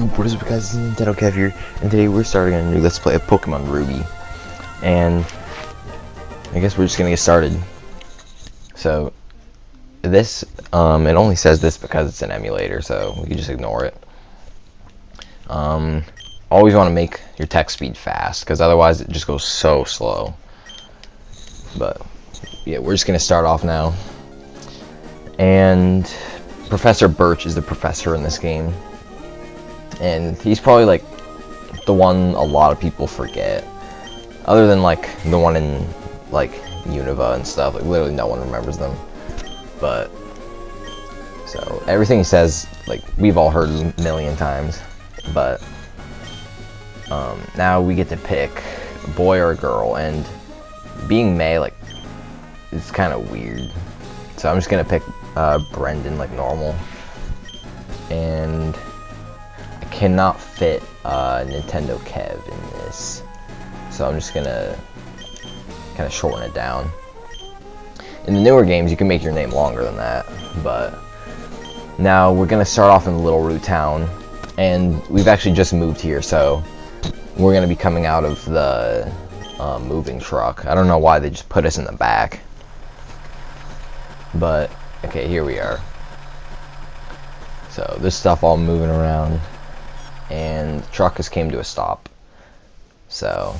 What is up, guys? This is Nintendo Kev here, and today we're starting a new Let's Play of Pokémon Ruby. And I guess we're just gonna get started. So this, it only says this because it's an emulator, so we can just ignore it. Always want to make your text speed fast, because otherwise it just goes so slow. But yeah, we're just gonna start off now. And Professor Birch is the professor in this game. And he's probably like the one a lot of people forget, other than like the one in like Unova and stuff. Like literally no one remembers them. But so everything he says, like we've all heard a million times. But now we get to pick a boy or a girl, and being May, like, it's kind of weird. So I'm just gonna pick Brendan like normal, and cannot fit Nintendo Kev in this, so I'm just gonna kind of shorten it down. In the newer games you can make your name longer than that, but now we're gonna start off in Little Root Town, and we've actually just moved here, so we're gonna be coming out of the moving truck. I don't know why they just put us in the back, but okay, here we are. So this stuff all moving around, and the truck just came to a stop. So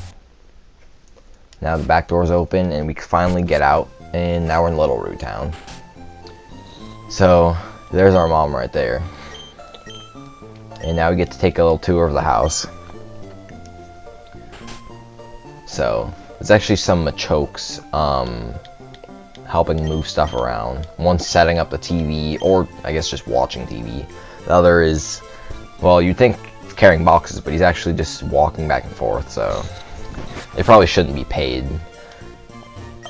now the back door's open and we can finally get out, and now we're in Little Root Town. So there's our mom right there, and now we get to take a little tour of the house. So there's actually some Machokes helping move stuff around. One's setting up the TV, or I guess just watching TV. The other is, well, you'd think carrying boxes, but he's actually just walking back and forth, so they probably shouldn't be paid.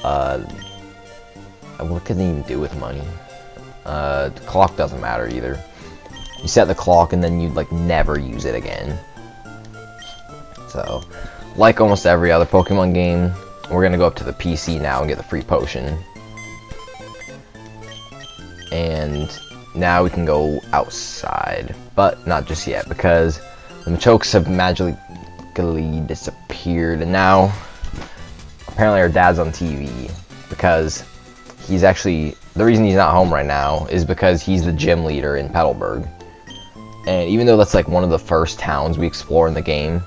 What can they even do with money? The clock doesn't matter either. You set the clock and then you'd like never use it again. So, like almost every other Pokemon game, we're gonna go up to the PC now and get the free potion. And now we can go outside, but not just yet, because the Machokes have magically disappeared, and now apparently our dad's on TV, because he's actually, the reason he's not home right now is because he's the gym leader in Petalburg. And even though that's like one of the first towns we explore in the game,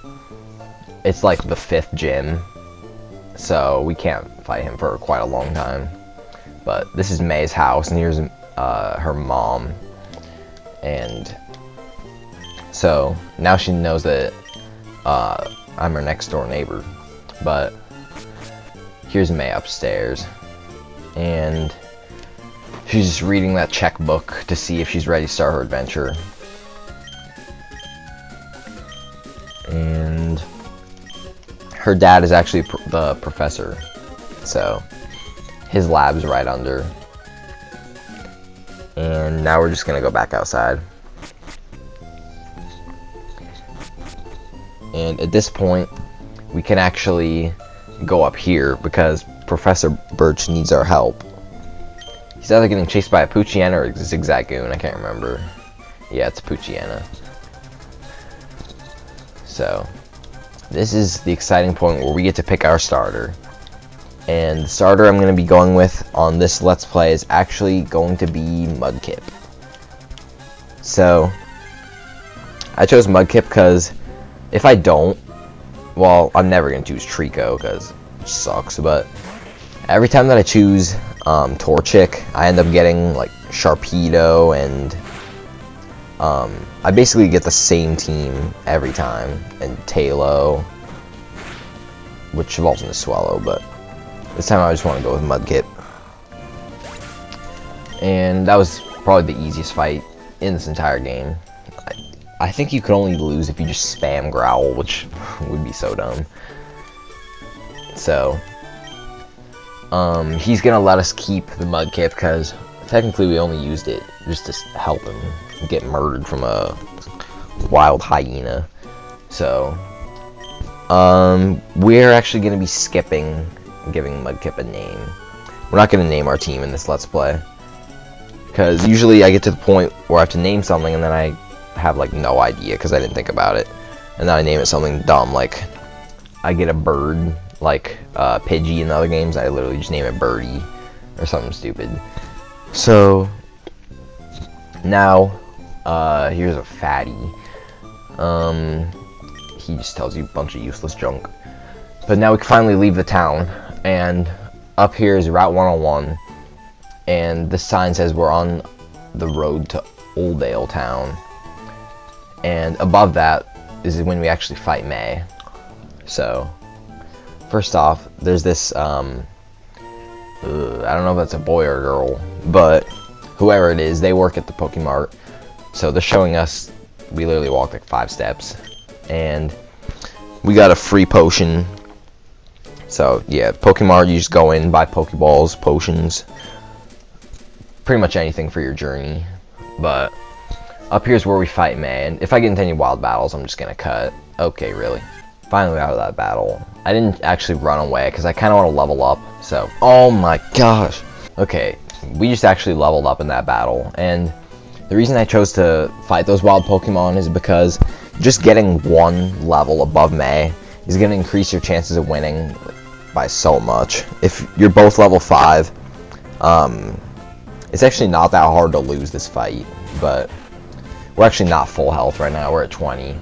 it's like the 5th gym, so we can't fight him for quite a long time. But this is May's house, and here's her mom, and so now she knows that I'm her next door neighbor. But here's May upstairs, and she's just reading that checkbook to see if she's ready to start her adventure. And her dad is actually the professor, so his lab's right under. And now we're just gonna go back outside. And at this point, we can actually go up here because Professor Birch needs our help. He's either getting chased by a Poochyena or a Zigzagoon, I can't remember. Yeah, it's Poochyena. So, this is the exciting point where we get to pick our starter. And the starter I'm going to be going with on this Let's Play is actually going to be Mudkip. So, I chose Mudkip because if I don't, well, I'm never going to choose Trico because it sucks, but every time that I choose Torchic, I end up getting like Sharpedo, and I basically get the same team every time, and Tailo, which evolves into Swallow, but this time I just want to go with Mudkip. And that was probably the easiest fight in this entire game. I think you could only lose if you just spam Growl, which would be so dumb. So, he's gonna let us keep the Mudkip because technically we only used it just to help him get murdered from a wild hyena. So, we're actually gonna be skipping giving Mudkip a name. We're not gonna name our team in this Let's Play, because usually I get to the point where I have to name something and then I have like no idea because I didn't think about it. And then I name it something dumb, like I get a bird, like Pidgey in other games. I literally just name it Birdie or something stupid. So now here's a fatty. He just tells you a bunch of useless junk. But now we can finally leave the town, and up here is Route 101, and the sign says we're on the road to Oldale Town. And above that is when we actually fight May. So first off, there's this I don't know if that's a boy or a girl, but whoever it is, they work at the Pokemart. So they're showing us, we literally walked like 5 steps, and we got a free potion. So yeah, Pokemart, you just go in, buy Pokeballs, potions, pretty much anything for your journey. But up here's where we fight May, and if I get into any wild battles, I'm just gonna cut. Okay, really. Finally out of that battle. I didn't actually run away because I kind of want to level up. So, oh my gosh. Okay, we just actually leveled up in that battle, and the reason I chose to fight those wild Pokemon is because just getting 1 level above May is going to increase your chances of winning by so much. If you're both level 5, it's actually not that hard to lose this fight, but we're actually not full health right now. We're at 20.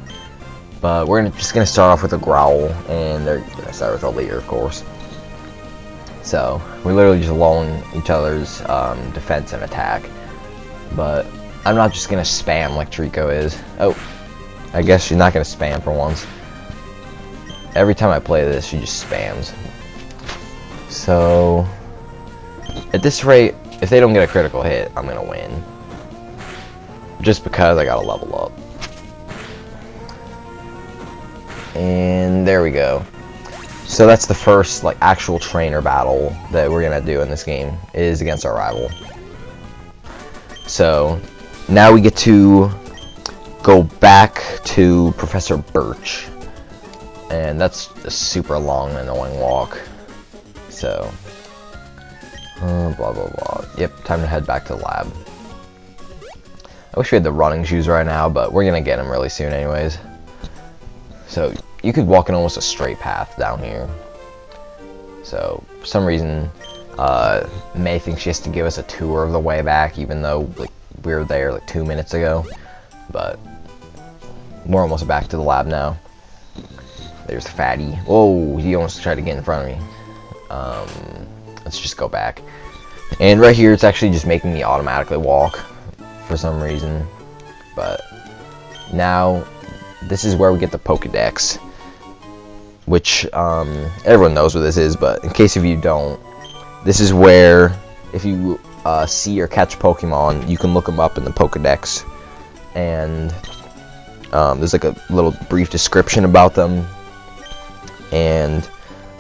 But we're just going to start off with a Growl, and they're going to start with a Leer, of course. So, we literally just loan each other's defense and attack. But I'm not just going to spam like Trico is. Oh, I guess she's not going to spam for once. Every time I play this, she just spams. So, at this rate, if they don't get a critical hit, I'm going to win. Just because I got to level up. And there we go. So that's the first like actual trainer battle that we're gonna do in this game, is against our rival. So now we get to go back to Professor Birch, and that's a super long and annoying walk. So blah blah blah. Yep, time to head back to the lab. I wish we had the running shoes right now, but we're gonna get them really soon anyways. So you could walk in almost a straight path down here. So for some reason, May thinks she has to give us a tour of the way back, even though like we were there like 2 minutes ago. But we're almost back to the lab now. There's Fatty. Whoa, he almost tried to get in front of me. Let's just go back. And right here, it's actually just making me automatically walk for some reason. But now, this is where we get the Pokedex, which everyone knows what this is, but in case if you don't, this is where if you see or catch Pokemon, you can look them up in the Pokedex, and there's like a little brief description about them. And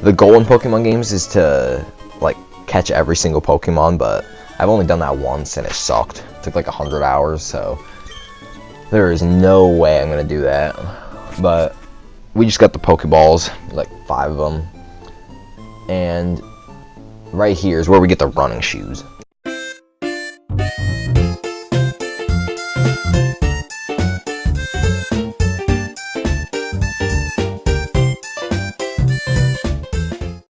the goal in Pokemon games is to like catch every single Pokemon, but I've only done that once and it sucked. It took like 100 hours, so there is no way I'm gonna do that. But we just got the Pokeballs, like 5 of them, and right here is where we get the running shoes.